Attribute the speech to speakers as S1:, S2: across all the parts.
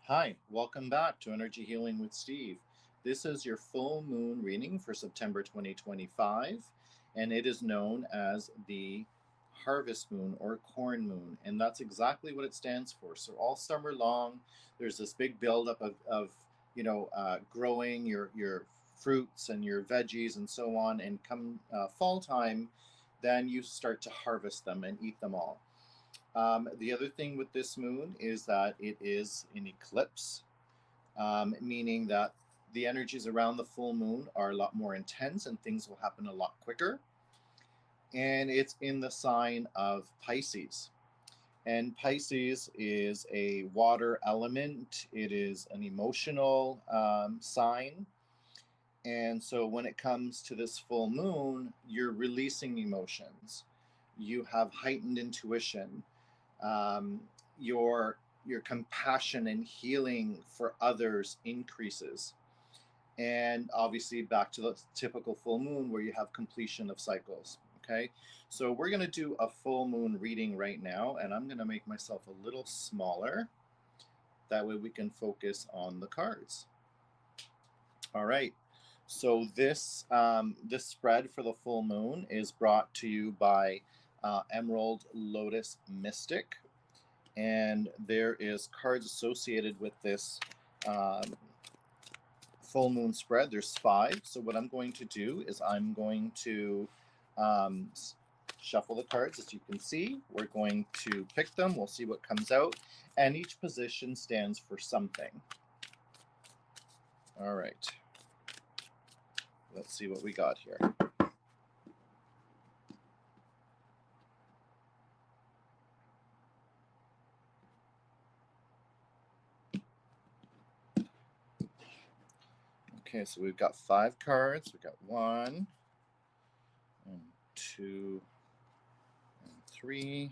S1: Hi, welcome back to Energy Healing with Steve. This is your full moon reading for September 2025, and it is known as the harvest moon or corn moon, and that's exactly what it stands for. So all summer long, there's this big buildup of growing your fruits and your veggies and so on, and come fall time, then you start to harvest them and eat them all. The other thing with this moon is that it is an eclipse, meaning that the energies around the full moon are a lot more intense and things will happen a lot quicker. And it's in the sign of Pisces. And Pisces is a water element, it is an emotional sign. And so when it comes to this full moon, you're releasing emotions. You have heightened intuition. Your compassion and healing for others increases. And obviously back to the typical full moon where you have completion of cycles. Okay, so we're going to do a full moon reading right now, and I'm going to make myself a little smaller. That way we can focus on the cards. All right. So this spread for the full moon is brought to you by Emerald Lotus Mystic, and there is cards associated with this full moon spread. There's 5. So what I'm going to do is I'm going to shuffle the cards. As you can see, we're going to pick them. We'll see what comes out, and each position stands for something. All right. Let's see what we got here. Okay, so we've got 5 cards. We've got 1 and 2 and 3 and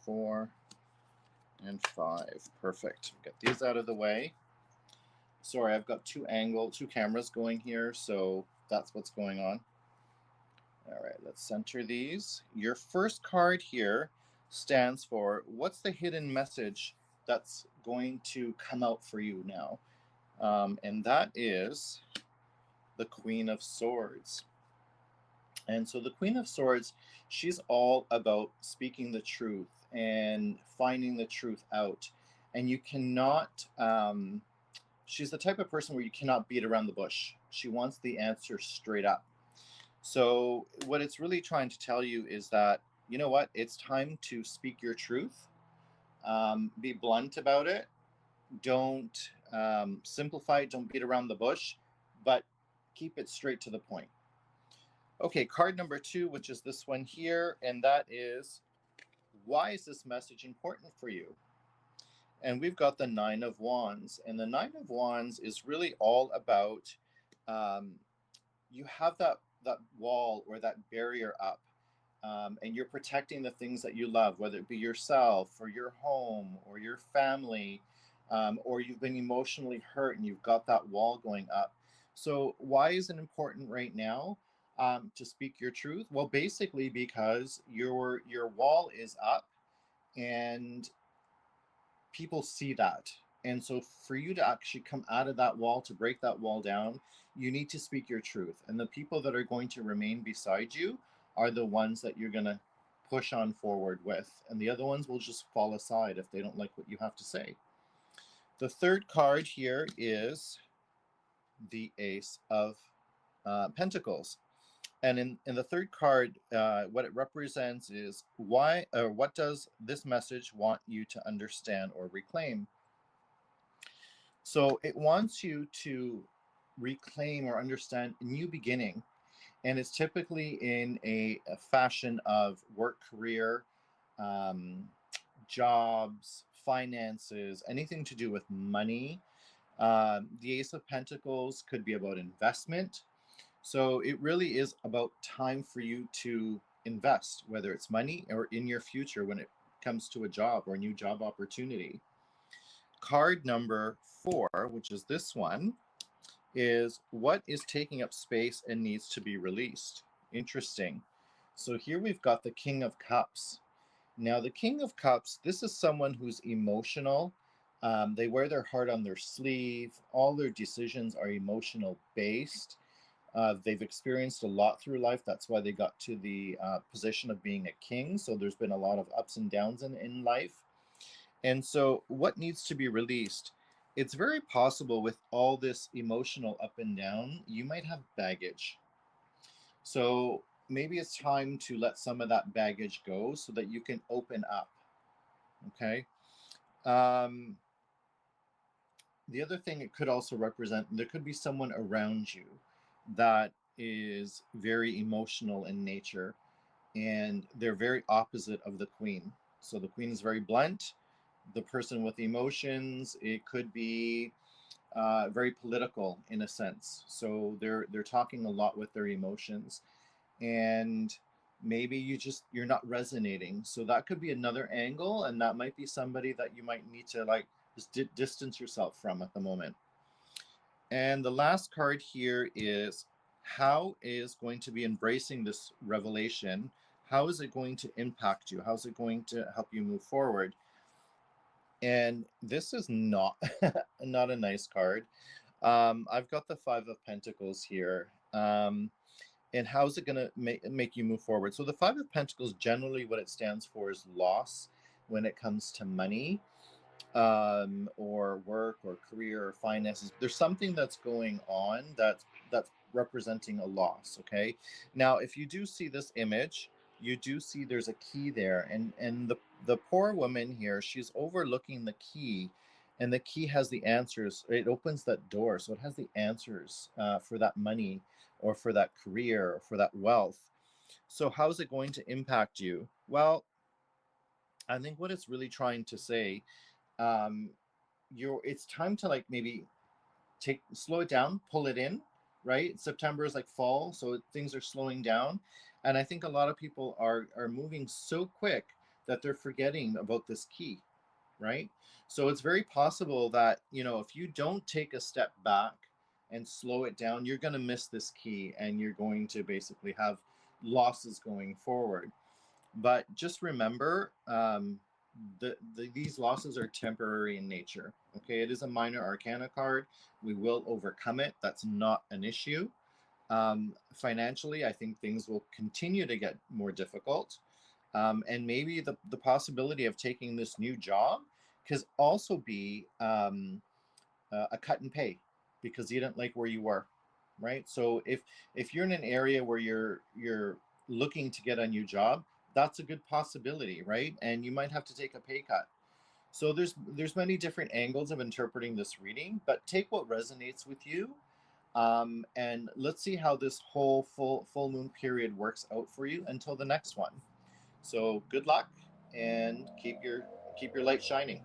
S1: 4 and 5. Perfect. Get these out of the way. Sorry, I've got two cameras going here, so that's what's going on. All right, let's center these. Your first card here stands for, what's the hidden message that's going to come out for you now? And that is the Queen of Swords. And so the Queen of Swords, she's all about speaking the truth and finding the truth out. And you cannot, she's the type of person where you cannot beat around the bush. She wants the answer straight up. So what it's really trying to tell you is that, you know what, it's time to speak your truth. Be blunt about it. Don't simplify it. Don't beat around the bush, but keep it straight to the point. Okay, card number 2, which is this one here, and that is, why is this message important for you? And we've got the 9 of Wands, and the 9 of Wands is really all about you have that wall or that barrier up, and you're protecting the things that you love, whether it be yourself or your home or your family, or you've been emotionally hurt and you've got that wall going up. So why is it important right now to speak your truth? Well, basically because your wall is up and people see that. And so for you to actually come out of that wall, to break that wall down, you need to speak your truth. And the people that are going to remain beside you are the ones that you're going to push on forward with. And the other ones will just fall aside if they don't like what you have to say. The third card here is the Ace of Pentacles. And in the third card, what it represents is why, or what does this message want you to understand or reclaim? So it wants you to reclaim or understand a new beginning. And it's typically in a fashion of work, career, jobs, finances, anything to do with money. The Ace of Pentacles could be about investment. So it really is about time for you to invest, whether it's money or in your future when it comes to a job or a new job opportunity. Card number 4, which is this one, is what is taking up space and needs to be released. Interesting. So here we've got the King of Cups. Now the King of Cups, this is someone who's emotional. They wear their heart on their sleeve. All their decisions are emotional based. They've experienced a lot through life. That's why they got to the position of being a king. So there's been a lot of ups and downs in life. And so, what needs to be released? It's very possible with all this emotional up and down, you might have baggage. So, maybe it's time to let some of that baggage go so that you can open up. Okay. Um, the other thing it could also represent, there could be someone around you that is very emotional in nature, and they're very opposite of the queen. So the queen is very blunt. The person with emotions, it could be very political in a sense. So they're talking a lot with their emotions, and maybe you're not resonating. So that could be another angle, and that might be somebody that you might need to like just distance yourself from at the moment. And the last card here is how is going to be embracing this revelation? How is it going to impact you? How is it going to help you move forward? And this is not not a nice card. I've got the Five of Pentacles here. And how's it going to make you move forward? So the Five of Pentacles, generally what it stands for is loss when it comes to money, or work or career or finances. There's something that's going on that's representing a loss. Okay. Now, if you do see this image, you do see there's a key there, and the poor woman here, she's overlooking the key, and the key has the answers. It opens that door, so it has the answers for that money, or for that career, or for that wealth. So how's it going to impact you? Well, I think what it's really trying to say, um, it's time to like maybe slow it down, pull it in, right? September is like fall, so things are slowing down, and I think a lot of people are moving so quick that they're forgetting about this key, right? So it's very possible that, if you don't take a step back and slow it down, you're going to miss this key, and you're going to basically have losses going forward. But just remember, these losses are temporary in nature. Okay, it is a minor arcana card. We will overcome it. That's not an issue. Financially, I think things will continue to get more difficult. And maybe the possibility of taking this new job could also be a cut in pay because you didn't like where you were, right? So if you're in an area where you're looking to get a new job, that's a good possibility, right? And you might have to take a pay cut. So there's many different angles of interpreting this reading, but take what resonates with you, and let's see how this whole full moon period works out for you until the next one. So good luck, and keep your light shining.